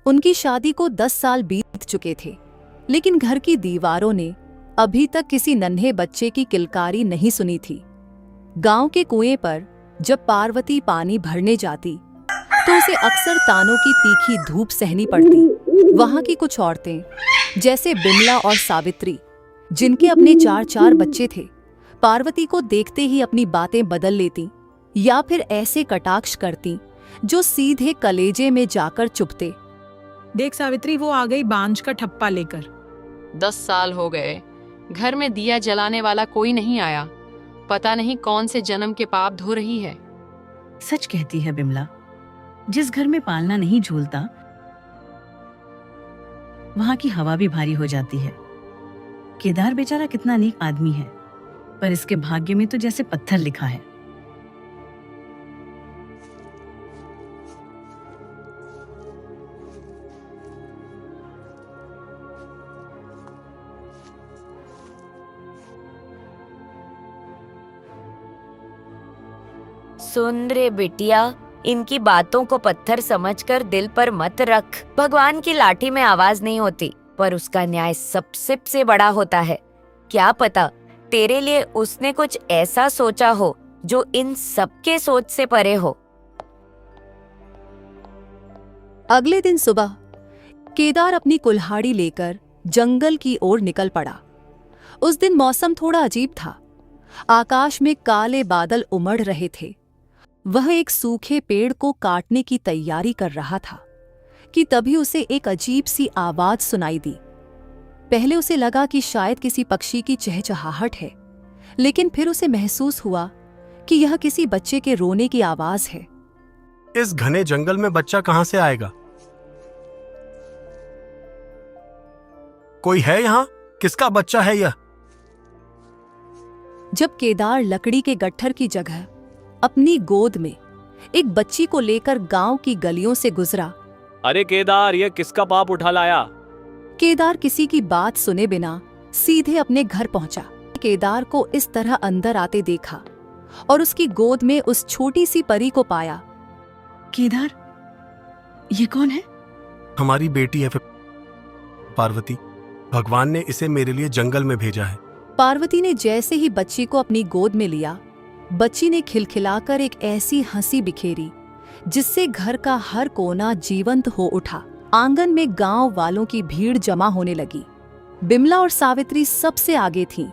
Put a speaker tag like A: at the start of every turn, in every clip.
A: उनकी शादी को 10 साल बीत चुके थे, लेकिन घर की दीवारों ने अभी तक किसी नन्हे बच्चे की किलकारी नहीं सुनी थी। गांव के कुएं पर जब पार्वती पानी भरने जाती तो उसे अक्सर तानों की तीखी धूप सहनी पड़ती। वहां की कुछ औरतें, जैसे बिमला और सावित्री, जिनके अपने 4-4 बच्चे थे, पार्वती को देखते ही अपनी बातें बदल लेती या फिर ऐसे कटाक्ष करती जो सीधे कलेजे में जाकर चुभते।
B: देख सावित्री, वो आ गई बांझ का ठप्पा लेकर।
C: 10 साल हो गए, घर में दिया जलाने वाला कोई नहीं आया। पता नहीं कौन से जन्म के पाप धो रही है।
D: सच कहती है बिमला, जिस घर में पालना नहीं झूलता वहां की हवा भी भारी हो जाती है। केदार बेचारा कितना नेक आदमी है, पर इसके भाग्य में तो जैसे पत्थर लिखा है।
E: सुन रे बिटिया, इनकी बातों को पत्थर समझकर दिल पर मत रख। भगवान की लाठी में आवाज नहीं होती, पर उसका न्याय सबसे बड़ा होता है। क्या पता तेरे लिए उसने कुछ ऐसा सोचा हो जो इन सबके सोच से परे हो।
A: अगले दिन सुबह केदार अपनी कुल्हाड़ी लेकर जंगल की ओर निकल पड़ा। उस दिन मौसम थोड़ा अजीब था। आकाश में काले बादल उमड़ रहे थे। वह एक सूखे पेड़ को काटने की तैयारी कर रहा था कि तभी उसे एक अजीब सी आवाज सुनाई दी। पहले उसे लगा कि शायद किसी पक्षी की चहचहाहट है, लेकिन फिर उसे महसूस हुआ कि यह किसी बच्चे के रोने की आवाज है।
F: इस घने जंगल में बच्चा कहां से आएगा? कोई है यहां? किसका बच्चा है यह?
A: जब केदार लकड़ी के गट्ठर की जगह अपनी गोद में एक बच्ची को लेकर गांव की गलियों से गुजरा।
G: अरे केदार, ये किसका पाप उठा लाया?
A: केदार किसी की बात सुने बिना सीधे अपने घर पहुंचा। केदार को इस तरह अंदर आते देखा और उसकी गोद में उस छोटी सी परी को पाया।
D: केदार, ये कौन है?
F: हमारी बेटी है पार्वती। भगवान ने इसे मेरे लिए जंगल में भेजा है।
A: पार्वती ने जैसे ही बच्ची को अपनी गोद में लिया, बच्ची ने खिलखिलाकर एक ऐसी हंसी बिखेरी जिससे घर का हर कोना जीवंत हो उठा। आंगन में गांव वालों की भीड़ जमा होने लगी। बिमला और सावित्री सबसे आगे थीं।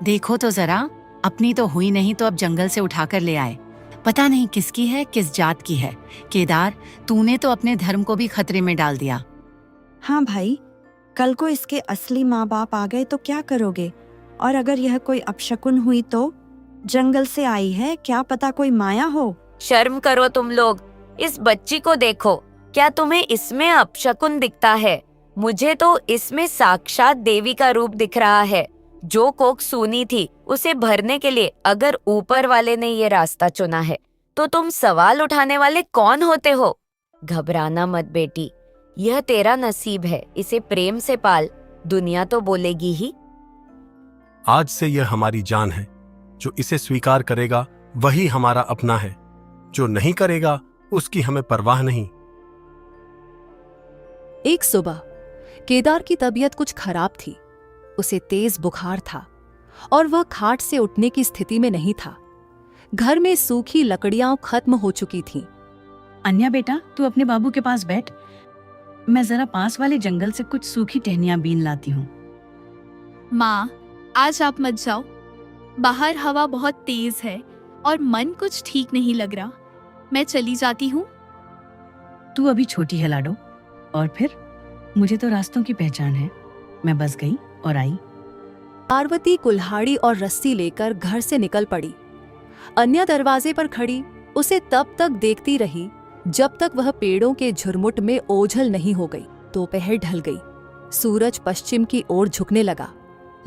D: देखो तो जरा, अपनी तो हुई नहीं तो अब जंगल से उठाकर ले आए। पता नहीं किसकी है, किस जात की है। केदार, तूने तो अपने धर्म को भी खतरे में डाल दिया।
H: हाँ भाई, कल को इसके असली माँ बाप आ गए तो क्या करोगे? और अगर यह कोई अपशकुन हुई तो? जंगल से आई है, क्या पता कोई माया हो।
E: शर्म करो तुम लोग, इस बच्ची को देखो। क्या तुम्हें इसमें अपशकुन दिखता है? मुझे तो इसमें साक्षात देवी का रूप दिख रहा है। जो कोख सूनी थी उसे भरने के लिए अगर ऊपर वाले ने ये रास्ता चुना है, तो तुम सवाल उठाने वाले कौन होते हो? घबराना मत बेटी, यह तेरा नसीब है। इसे प्रेम से पाल, दुनिया तो बोलेगी ही।
F: आज से यह हमारी जान है। जो इसे स्वीकार करेगा वही हमारा अपना है। जो नहीं करेगा उसकी हमें परवाह नहीं।
A: एक सुबह केदार की तबीयत कुछ खराब थी। उसे तेज बुखार था और वह खाट से उठने की स्थिति में नहीं था। घर में सूखी लकड़ियां खत्म हो चुकी थीं।
D: अन्या बेटा, तू अपने बाबू के पास बैठ। मैं जरा पास वाले जंगल से कुछ सूखी टहनियां बीन लाती हूँ।
I: माँ, आज आप मत जाओ। बाहर हवा बहुत तेज है और मन कुछ ठीक नहीं लग रहा। मैं चली जाती हूँ।
D: तू अभी छोटी है लाडो, और फिर मुझे तो रास्तों की पहचान है। मैं बस गई और आई।
A: पार्वती कुल्हाड़ी और रस्सी लेकर घर से निकल पड़ी। अन्या दरवाजे पर खड़ी उसे तब तक देखती रही जब तक वह पेड़ों के झुरमुट में ओझल नहीं हो गई। दोपहर ढल गई। सूरज पश्चिम की ओर झुकने लगा,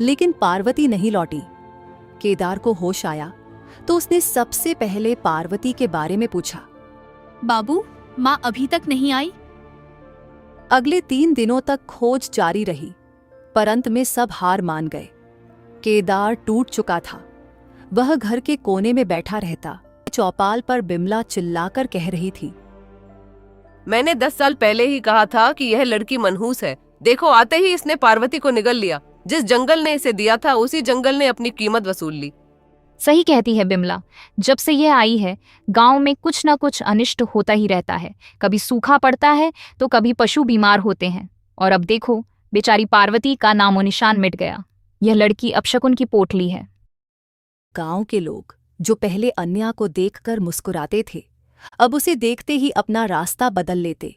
A: लेकिन पार्वती नहीं लौटी। केदार को होश आया तो उसने सबसे पहले पार्वती के बारे में पूछा।
I: बाबू, माँ अभी तक नहीं आई?
A: अगले 3 दिनों तक खोज जारी रही, पर अंत में सब हार मान गए। केदार टूट चुका था। वह घर के कोने में बैठा रहता। चौपाल पर बिमला चिल्लाकर कह रही थी,
J: मैंने 10 साल पहले ही कहा था कि यह लड़की मनहूस है। देखो, आते ही इसने पार्वती को निगल लिया। जिस जंगल ने इसे दिया था उसी जंगल ने अपनी कीमत वसूल ली।
K: सही कहती है बिमला। जब से ये आई है गांव में कुछ न कुछ अनिष्ट होता ही रहता है। कभी सूखा पड़ता है तो कभी पशु बीमार होते हैं। और अब देखो, बेचारी पार्वती का नामो निशान मिट गया। यह लड़की अपशकुन की पोटली है।
A: गांव के लोग जो पहले अन्या को देखकर मुस्कुराते थे, अब उसे देखते ही अपना रास्ता बदल लेते।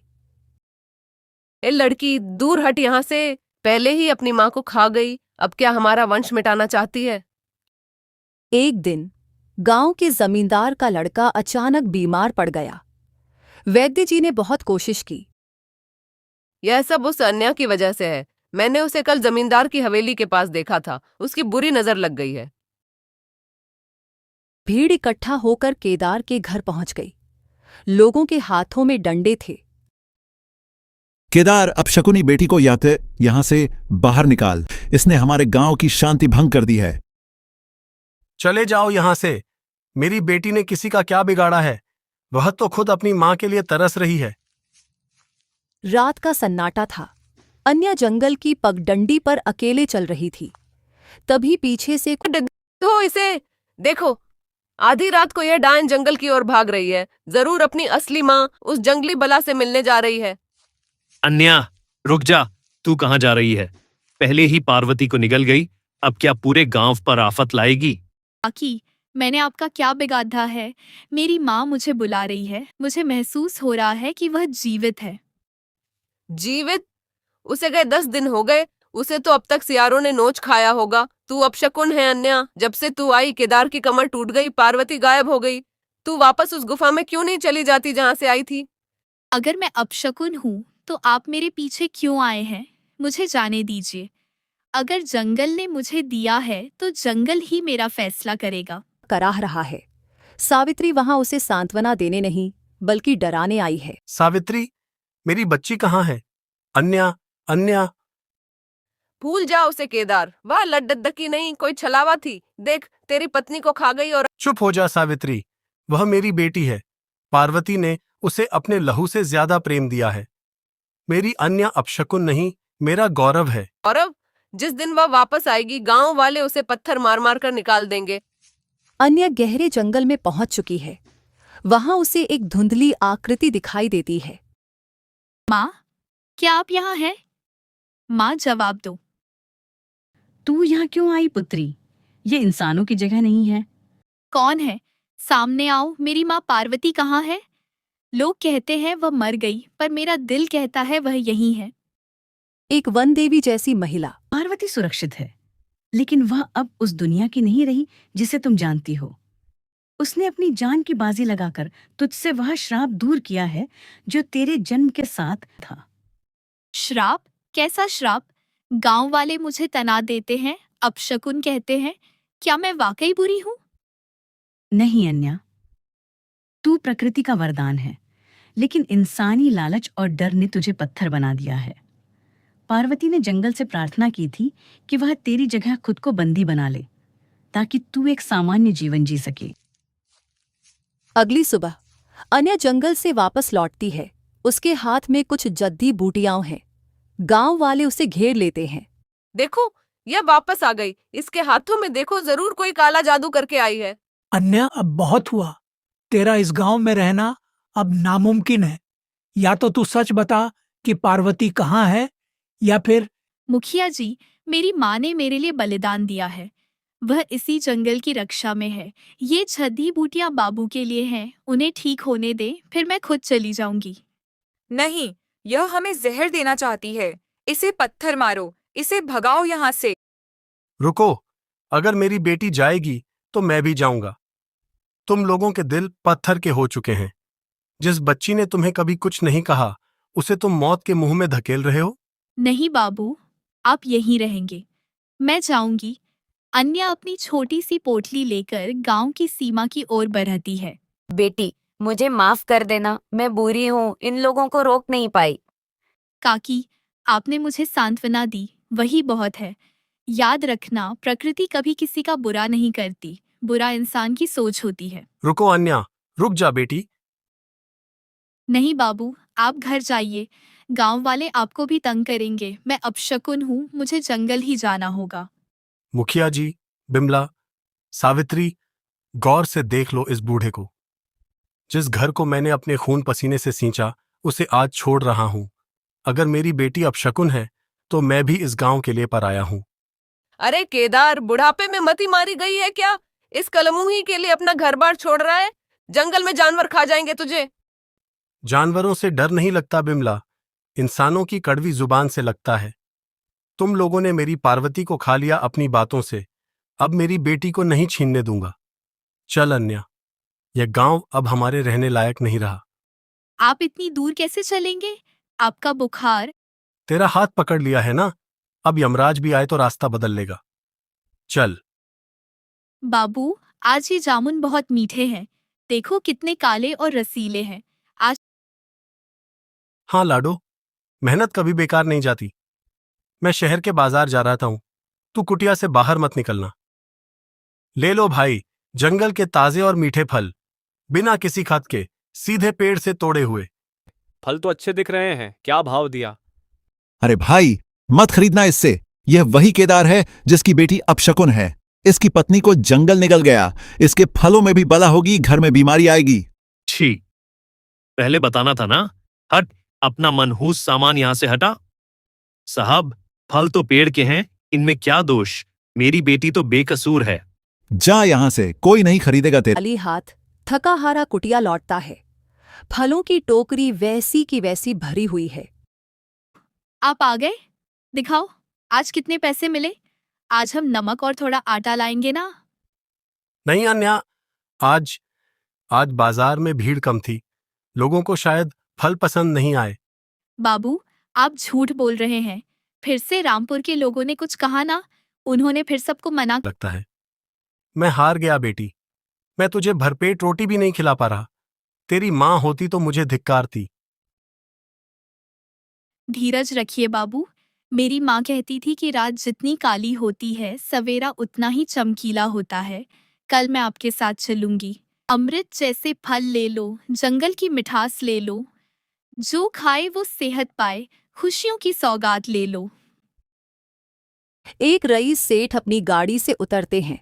J: ए लड़की, दूर हट यहाँ से। पहले ही अपनी माँ को खा गई, अब क्या हमारा वंश मिटाना चाहती है?
A: एक दिन गांव के जमींदार का लड़का अचानक बीमार पड़ गया। वैद्य जी ने बहुत कोशिश की।
J: यह सब उस अन्या की वजह से है। मैंने उसे कल जमींदार की हवेली के पास देखा था। उसकी बुरी नजर लग गई है।
A: भीड़ इकट्ठा होकर केदार के घर पहुंच गई। लोगों के हाथों में डंडे थे।
L: केदार, अपशकुनी बेटी को यहां से बाहर निकाल। इसने हमारे गांव की शांति भंग कर दी है।
F: चले जाओ यहां से। मेरी बेटी ने किसी का क्या बिगाड़ा है? वह तो खुद अपनी मां के लिए तरस रही है।
A: रात का सन्नाटा था। अन्या जंगल की पगडंडी पर अकेले चल रही थी। तभी पीछे से
J: तो इसे देखो, आधी रात को यह डायन जंगल की ओर भाग रही है। जरूर अपनी असली माँ उस जंगली बला से मिलने जा रही है।
G: अन्या, रुक जा। तू कहाँ जा रही है? पहले ही पार्वती को निगल गई, अब क्या पूरे गांव पर आफत लाएगी?
I: काकी, मैंने आपका क्या बिगाड़ा है? मेरी माँ मुझे बुला रही है। मुझे महसूस हो रहा है कि वह जीवित है।
J: जीवित? उसे गए 10 दिन हो गए। उसे तो अब तक सियारों ने नोच खाया होगा। तू अपशकुन है अन्या। जब से तू आई, केदार की कमर टूट गई, पार्वती गायब हो गई। तू वापस उस गुफा में क्यों नहीं चली जाती जहां से आई थी?
I: अगर मैं अपशकुन हूँ तो आप मेरे पीछे क्यों आए हैं? मुझे जाने दीजिए। अगर जंगल ने मुझे दिया है तो जंगल ही मेरा फैसला करेगा।
A: कराह रहा है। सावित्री वहां उसे सांत्वना देने नहीं बल्कि डराने आई है।
F: सावित्री, मेरी बच्ची कहाँ है? अन्या, अन्या।
J: भूल जा उसे केदार। वह लड्डकी नहीं, कोई छलावा थी। देख, तेरी पत्नी को खा गई। और
F: चुप हो जा सावित्री। वह मेरी बेटी है। पार्वती ने उसे अपने लहू से ज्यादा प्रेम दिया है। मेरी अन्या अपशकुन नहीं, मेरा गौरव है।
J: गौरव? जिस दिन वह वापस आएगी, गांव वाले उसे पत्थर मार मार कर निकाल देंगे।
A: अन्या गहरे जंगल में पहुंच चुकी है। वहां उसे एक धुंधली आकृति दिखाई देती है।
I: माँ, क्या आप यहाँ हैं? माँ, जवाब दो।
D: तू यहाँ क्यों आई पुत्री? ये इंसानों की जगह नहीं है।
I: कौन है? सामने आओ। मेरी माँ पार्वती कहाँ है? लोग कहते हैं वह मर गई, पर मेरा दिल कहता है वह यहीं है।
A: एक वन देवी जैसी महिला।
D: पार्वती सुरक्षित है, लेकिन वह अब उस दुनिया की नहीं रही जिसे तुम जानती हो। उसने अपनी जान की बाजी लगाकर तुझसे वह श्राप दूर किया है जो तेरे जन्म के साथ था।
I: श्राप? कैसा श्राप? गांव वाले मुझे तना देते हैं, अपशकुन कहते हैं। क्या मैं वाकई बुरी हूँ?
D: नहीं अन्या, तू प्रकृति का वरदान है, लेकिन इंसानी लालच और डर ने तुझे पत्थर बना दिया है। पार्वती ने जंगल से प्रार्थना की थी कि वह तेरी जगह खुद को बंदी बना ले, ताकि तू एक सामान्य जीवन जी सके।
A: अगली सुबह अन्या जंगल से वापस लौटती है। उसके हाथ में कुछ जद्दी बूटियां हैं। गांव वाले उसे घेर लेते हैं।
J: देखो, यह वापस आ गई। इसके हाथों में देखो, जरूर कोई काला जादू करके आई है।
M: अन्या, अब बहुत हुआ। तेरा इस गांव में रहना अब नामुमकिन है। या तो तू सच बता कि पार्वती कहाँ है, या फिर।
I: मुखिया जी, मेरी माँ ने मेरे लिए बलिदान दिया है। वह इसी जंगल की रक्षा में है। ये छद्दी बूटियां बाबू के लिए हैं। उन्हें ठीक होने दे, फिर मैं खुद चली जाऊंगी।
N: नहीं, यह हमें जहर देना चाहती है। इसे पत्थर मारो, इसे भगाओ यहाँ से।
F: रुको, अगर मेरी बेटी जाएगी तो मैं भी जाऊंगा। तुम लोगों के दिल पत्थर के हो चुके हैं। जिस बच्ची ने तुम्हें कभी कुछ नहीं कहा, उसे तुम मौत के मुंह में धकेल रहे हो।
I: नहीं बाबू, आप यहीं रहेंगे। मैं जाऊंगी। अन्या अपनी छोटी सी पोटली लेकर गांव की सीमा की ओर बढ़ती है।
E: बेटी, मुझे माफ कर देना। मैं बुरी हूँ, इन लोगों को रोक नहीं पाई।
I: काकी, आपने मुझे सांत्वना दी, वही बहुत है। याद रखना, प्रकृति कभी किसी का बुरा नहीं करती, बुरा इंसान की सोच होती है।
F: रुको अन्या, रुक जा बेटी।
I: नहीं बाबू, आप घर जाइए। गांव वाले आपको भी तंग करेंगे। मैं अपशकुन हूँ, मुझे जंगल ही जाना होगा।
F: मुखिया जी, बिमला, सावित्री, गौर से देख लो इस बूढ़े को। जिस घर को मैंने अपने खून पसीने से सींचा, उसे आज छोड़ रहा हूं। अगर मेरी बेटी अपशकुन है तो मैं भी इस गांव के लिए पर आया हूं।
J: अरे केदार, बुढ़ापे में मती मारी गई है क्या? इस कलमुही के लिए अपना घर बार छोड़ रहा है? जंगल में जानवर खा जाएंगे तुझे।
F: जानवरों से डर नहीं लगता बिमला, इंसानों की कड़वी जुबान से लगता है। तुम लोगों ने मेरी पार्वती को खा लिया अपनी बातों से, अब मेरी बेटी को नहीं छीनने दूंगा। चल अन्या, यह गांव अब हमारे रहने लायक नहीं रहा।
I: आप इतनी दूर कैसे चलेंगे? आपका बुखार।
F: तेरा हाथ पकड़ लिया है ना, अब यमराज भी आए तो रास्ता बदल लेगा। चल।
I: बाबू, आज ये जामुन बहुत मीठे हैं। देखो कितने काले और रसीले हैं। आज
F: हाँ लाडो, मेहनत कभी बेकार नहीं जाती। मैं शहर के बाजार जा रहा हूं, तू कुटिया से बाहर मत निकलना। ले लो भाई, जंगल के ताजे और मीठे फल, बिना किसी खाद के, सीधे पेड़ से तोड़े हुए।
O: फल तो अच्छे दिख रहे हैं, क्या भाव दिया?
L: अरे भाई, मत खरीदना इससे। यह वही केदार है जिसकी बेटी अपशकुन है। इसकी पत्नी को जंगल निकल गया। इसके फलों में भी बला होगी, घर में बीमारी आएगी।
G: छी, पहले बताना था ना। हट, अपना मनहूस सामान यहां से हटा। साहब, फल तो पेड़ के हैं, इनमें क्या दोष? मेरी बेटी तो बेकसूर है।
L: जा यहां से, कोई नहीं खरीदेगा तेरे।
A: खाली हाथ थका हारा कुटिया लौटता है। फलों की टोकरी वैसी की वैसी भरी हुई है।
I: आप आ गए? दिखाओ, आज कितने पैसे मिले? आज हम नमक और थोड़ा आटा लाएंगे ना।
F: नहीं अन्या, आज बाजार में भीड़ कम थी, लोगों को शायद फल पसंद नहीं आए।
I: बाबू, आप झूठ बोल रहे हैं। फिर से रामपुर के लोगों ने कुछ कहा ना? उन्होंने फिर सबको मना।
F: लगता है मैं हार गया बेटी। मैं तुझे भरपेट रोटी भी नहीं खिला पा रहा। तेरी माँ होती तो मुझे धिक्कारती।
I: धीरज रखिए बाबू। मेरी माँ कहती थी कि रात जितनी काली होती है, सवेरा उतना ही चमकीला होता है। कल मैं आपके साथ चलूंगी। अमृत जैसे फल ले लो, जंगल की मिठास ले लो। जो खाए वो सेहत पाए, खुशियों की सौगात ले लो।
A: एक रईस सेठ अपनी गाड़ी से उतरते हैं।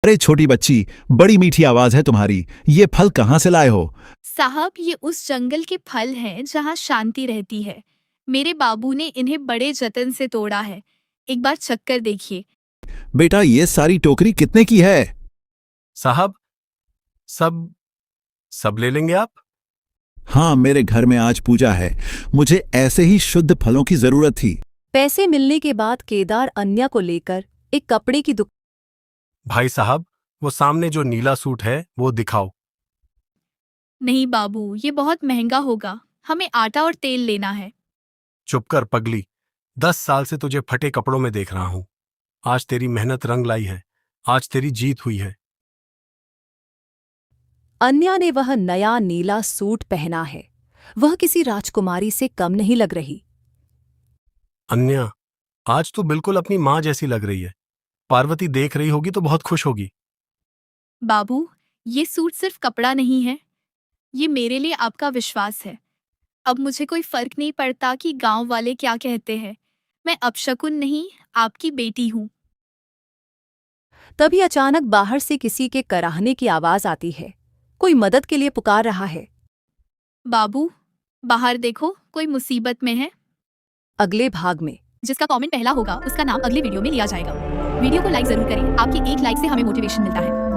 L: अरे छोटी बच्ची, बड़ी मीठी आवाज है तुम्हारी। ये फल कहाँ से लाए हो?
I: साहब, ये उस जंगल के फल हैं जहाँ शांति रहती है। मेरे बाबू ने इन्हें बड़े जतन से तोड़ा है। एक बार चक्कर देखिए।
L: बेटा, ये सारी टोकरी कितने की है?
F: साहब, सब ले लेंगे आप?
L: हाँ, मेरे घर में आज पूजा है। मुझे ऐसे ही शुद्ध फलों की जरूरत थी।
A: पैसे मिलने के बाद केदार अन्या को लेकर एक कपड़े की दुकान।
F: भाई साहब, वो सामने जो नीला सूट है वो दिखाओ।
I: नहीं बाबू, ये बहुत महंगा होगा। हमें आटा और तेल लेना है।
F: चुप कर पगली, 10 साल से तुझे फटे कपड़ों में देख रहा हूं। आज तेरी मेहनत रंग लाई है, आज तेरी जीत हुई है।
A: अन्या ने वह नया नीला सूट पहना है। वह किसी राजकुमारी से कम नहीं लग रही।
F: अन्या, आज तू बिल्कुल अपनी माँ जैसी लग रही है। पार्वती देख रही होगी तो बहुत खुश होगी।
I: बाबू, ये सूट सिर्फ कपड़ा नहीं है, ये मेरे लिए आपका विश्वास है। अब मुझे कोई फर्क नहीं पड़ता कि गांव वाले क्या कहते हैं। मैं अपशकुन नहीं, आपकी बेटी हूँ।
A: तभी अचानक बाहर से किसी के कराहने की आवाज आती है। कोई मदद के लिए पुकार रहा है।
I: बाबू, बाहर देखो, कोई मुसीबत में है।
A: अगले भाग में
I: जिसका कमेंट पहला होगा उसका नाम अगले वीडियो में लिया जाएगा। वीडियो को लाइक जरूर करें, आपकी एक लाइक से हमें मोटिवेशन मिलता है।